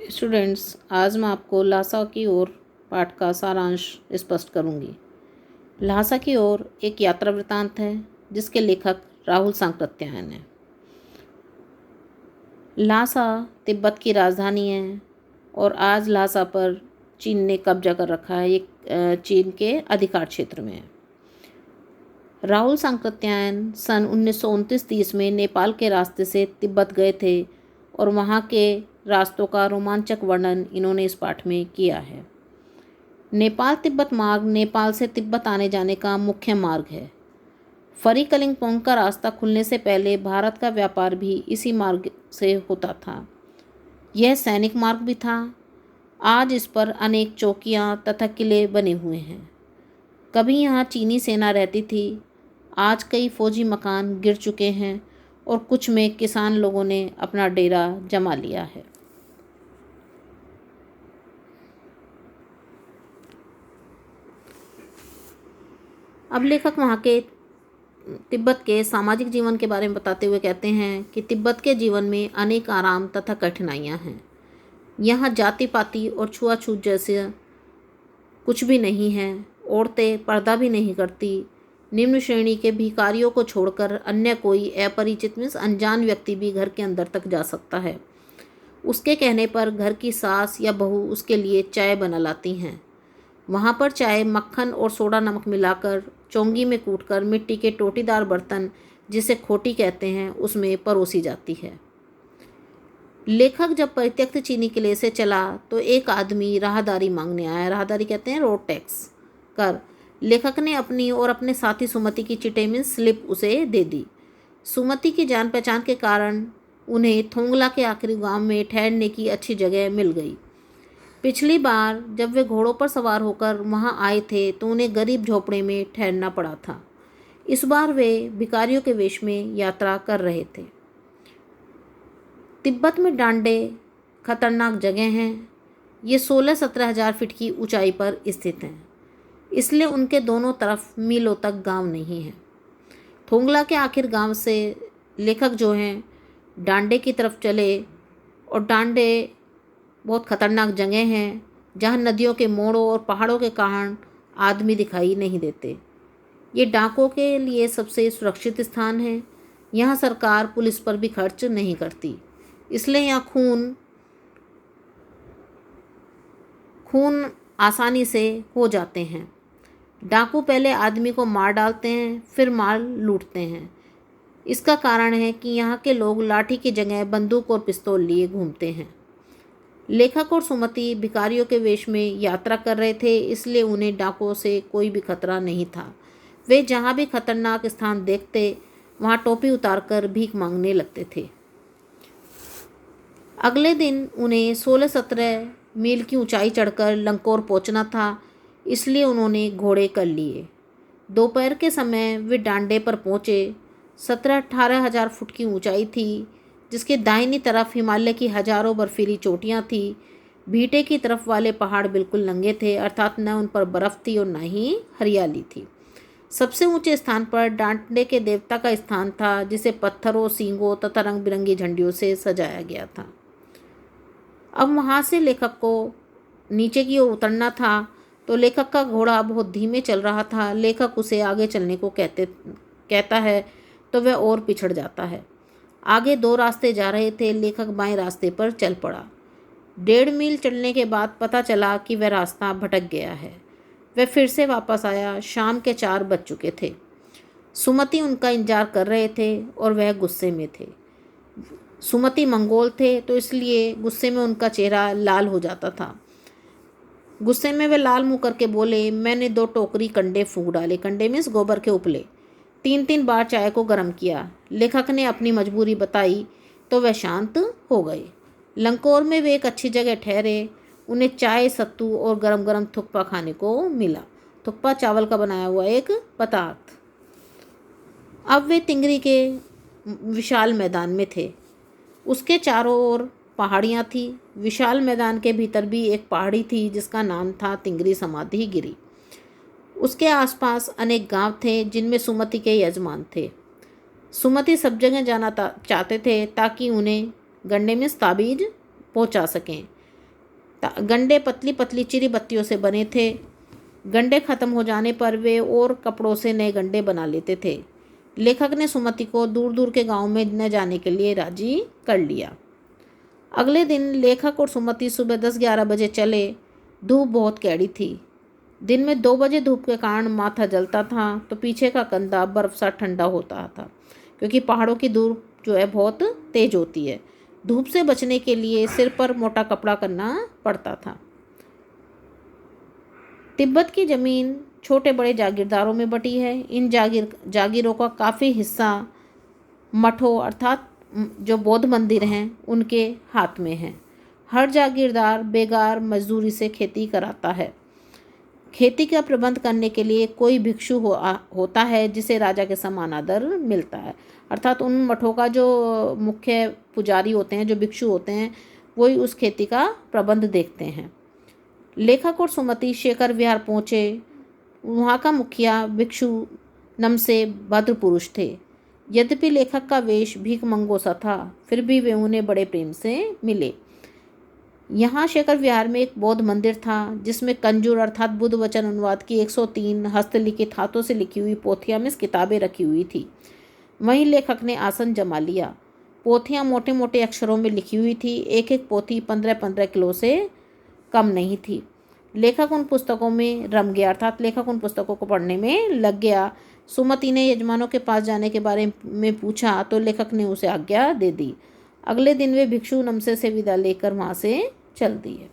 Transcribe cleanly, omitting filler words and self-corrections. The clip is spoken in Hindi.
स्टूडेंट्स, आज मैं आपको ल्हासा की ओर पाठ का सारांश स्पष्ट करूंगी। ल्हासा की ओर एक यात्रा वृत्तांत है जिसके लेखक राहुल सांकृत्यायन हैं। ल्हासा तिब्बत की राजधानी है और आज ल्हासा पर चीन ने कब्जा कर रखा है। ये चीन के अधिकार क्षेत्र में है। राहुल सांकृत्यायन सन 1929-30 में नेपाल के रास्ते से तिब्बत गए थे और वहाँ के रास्तों का रोमांचक वर्णन इन्होंने इस पाठ में किया है। नेपाल तिब्बत मार्ग नेपाल से तिब्बत आने जाने का मुख्य मार्ग है। फरी कलिंगपोंग का रास्ता खुलने से पहले भारत का व्यापार भी इसी मार्ग से होता था। यह सैनिक मार्ग भी था। आज इस पर अनेक चौकियाँ तथा किले बने हुए हैं। कभी यहाँ चीनी सेना रहती थी। आज कई फौजी मकान गिर चुके हैं और कुछ में किसान लोगों ने अपना डेरा जमा लिया है। अब लेखक वहाँ के तिब्बत के सामाजिक जीवन के बारे में बताते हुए कहते हैं कि तिब्बत के जीवन में अनेक आराम तथा कठिनाइयाँ हैं। यहाँ जाति पाति और छुआछूत जैसे कुछ भी नहीं है। औरतें पर्दा भी नहीं करती। निम्न श्रेणी के भिखारियों को छोड़कर अन्य कोई अपरिचित मीन्स अनजान व्यक्ति भी घर के अंदर तक जा सकता है। उसके कहने पर घर की सास या बहू उसके लिए चाय बना लाती हैं। वहाँ पर चाय मक्खन और सोडा नमक मिलाकर चोंगी में कूटकर मिट्टी के टोटीदार बर्तन जिसे खोटी कहते हैं उसमें परोसी जाती है। लेखक जब परित्यक्त चीनी किले से चला तो एक आदमी राहदारी मांगने आया। राहदारी कहते हैं रोड टैक्स कर। लेखक ने अपनी और अपने साथी सुमति की चिटे में स्लिप उसे दे दी। सुमति की जान पहचान के कारण उन्हें थोंगला के आखिरी गांव में ठहरने की अच्छी जगह मिल गई। पिछली बार जब वे घोड़ों पर सवार होकर वहां आए थे तो उन्हें गरीब झोपड़े में ठहरना पड़ा था। इस बार वे भिखारियों के वेश में यात्रा कर रहे थे। तिब्बत में डांडे खतरनाक जगह हैं। ये 16-17 हज़ार फीट की ऊंचाई पर स्थित हैं, इसलिए उनके दोनों तरफ मीलों तक गांव नहीं है। थोंगला के आखिर गांव से लेखक जो हैं डांडे की तरफ चले और डांडे बहुत खतरनाक जगह हैं जहाँ नदियों के मोड़ों और पहाड़ों के कारण आदमी दिखाई नहीं देते। ये डाकों के लिए सबसे सुरक्षित स्थान है। यहाँ सरकार पुलिस पर भी खर्च नहीं करती, इसलिए यहाँ खून आसानी से हो जाते हैं। डाकू पहले आदमी को मार डालते हैं फिर माल लूटते हैं। इसका कारण है कि यहाँ के लोग लाठी की जगह बंदूक और पिस्तौल लिए घूमते हैं। लेखक और सुमति भिखारियों के वेश में यात्रा कर रहे थे, इसलिए उन्हें डाकुओं से कोई भी खतरा नहीं था। वे जहाँ भी खतरनाक स्थान देखते वहाँ टोपी उतारकर भीख मांगने लगते थे। अगले दिन उन्हें 16-17 मील की ऊंचाई चढ़कर लंकोर पहुँचना था, इसलिए उन्होंने घोड़े कर लिए। दोपहर के समय वे डांडे पर पहुँचे। 17-18 हज़ार फुट की ऊंचाई थी, जिसके दाहिनी तरफ हिमालय की हजारों बर्फीली चोटियाँ थीं। भीटे की तरफ वाले पहाड़ बिल्कुल नंगे थे, अर्थात न उन पर बर्फ़ थी और न ही हरियाली थी। सबसे ऊंचे स्थान पर डांडे के देवता का स्थान था, जिसे पत्थरों, सींगों तथा रंग बिरंगी झंडियों से सजाया गया था। अब वहाँ से लेखक को नीचे की ओर उतरना था, तो लेखक का घोड़ा बहुत धीमे चल रहा था। लेखक उसे आगे चलने को कहता है तो वह और पिछड़ जाता है। आगे 2 रास्ते जा रहे थे। लेखक बाएं रास्ते पर चल पड़ा। 1.5 मील चलने के बाद पता चला कि वह रास्ता भटक गया है। वह फिर से वापस आया। शाम के 4 बज चुके थे। सुमति उनका इंतजार कर रहे थे और वह गुस्से में थे। सुमति मंगोल थे तो इसलिए गुस्से में उनका चेहरा लाल हो जाता था। गुस्से में वे लाल मुँह करके बोले, मैंने 2 टोकरी कंडे फूंक डाले। कंडे मीन्स गोबर के उपले। 3-3 बार चाय को गर्म किया। लेखक ने अपनी मजबूरी बताई तो वह शांत हो गए। लंकोर में वे एक अच्छी जगह ठहरे। उन्हें चाय, सत्तू और गरम गरम थुक्पा खाने को मिला। थुक्पा चावल का बनाया हुआ एक पदार्थ। अब वे तिंगरी के विशाल मैदान में थे। उसके चारों ओर पहाड़ियाँ थीं। विशाल मैदान के भीतर भी एक पहाड़ी थी जिसका नाम था तिंगरी समाधि गिरी। उसके आसपास अनेक गांव थे जिनमें सुमति के यजमान थे। सुमति सब जगह जाना चाहते थे ताकि उन्हें गन्ने में ताबीज पहुंचा सकें। गंडे पतली पतली चिरी बत्तियों से बने थे। गंडे खत्म हो जाने पर वे और कपड़ों से नए गंडे बना लेते थे। लेखक ने सुमति को दूर दूर के गांव में न जाने के लिए राजी कर लिया। अगले दिन लेखक और सुमति सुबह 10-11 बजे चले। धूप बहुत कैड़ी थी। दिन में 2 बजे धूप के कारण माथा जलता था तो पीछे का कंधा बर्फ सा ठंडा होता था, क्योंकि पहाड़ों की धूप जो है बहुत तेज होती है। धूप से बचने के लिए सिर पर मोटा कपड़ा करना पड़ता था। तिब्बत की ज़मीन छोटे बड़े जागीरदारों में बटी है। इन जागीरों का काफ़ी हिस्सा मठों अर्थात जो बौद्ध मंदिर हैं उनके हाथ में है। हर जागीरदार बेगार मजदूरी से खेती कराता है। खेती का प्रबंध करने के लिए कोई भिक्षु होता है जिसे राजा के समान आदर मिलता है। अर्थात उन मठों का जो मुख्य पुजारी होते हैं, जो भिक्षु होते हैं, वही उस खेती का प्रबंध देखते हैं। लेखक और सुमति शेखर विहार पहुँचे। वहाँ का मुखिया भिक्षु नमसे भद्र पुरुष थे। यद्यपि लेखक का वेश भीख मंगो सा था, फिर भी वे उन्हें बड़े प्रेम से मिले। यहाँ शेखर विहार में एक बौद्ध मंदिर था जिसमें कंजूर अर्थात बुद्ध वचन अनुवाद की 103 हस्तलिखित हाथों से लिखी हुई पोथियाँ में किताबें रखी हुई थी। वहीं लेखक ने आसन जमा लिया। पोथियाँ मोटे मोटे अक्षरों में लिखी हुई थी। एक एक पोथी 15-15 किलो से कम नहीं थी। लेखक उन पुस्तकों में रम गया, अर्थात लेखक उन पुस्तकों को पढ़ने में लग गया। सुमति ने यजमानों के पास जाने के बारे में पूछा तो लेखक ने उसे आज्ञा दे दी। अगले दिन वे भिक्षु नमसे से विदा लेकर वहाँ से चल दिए।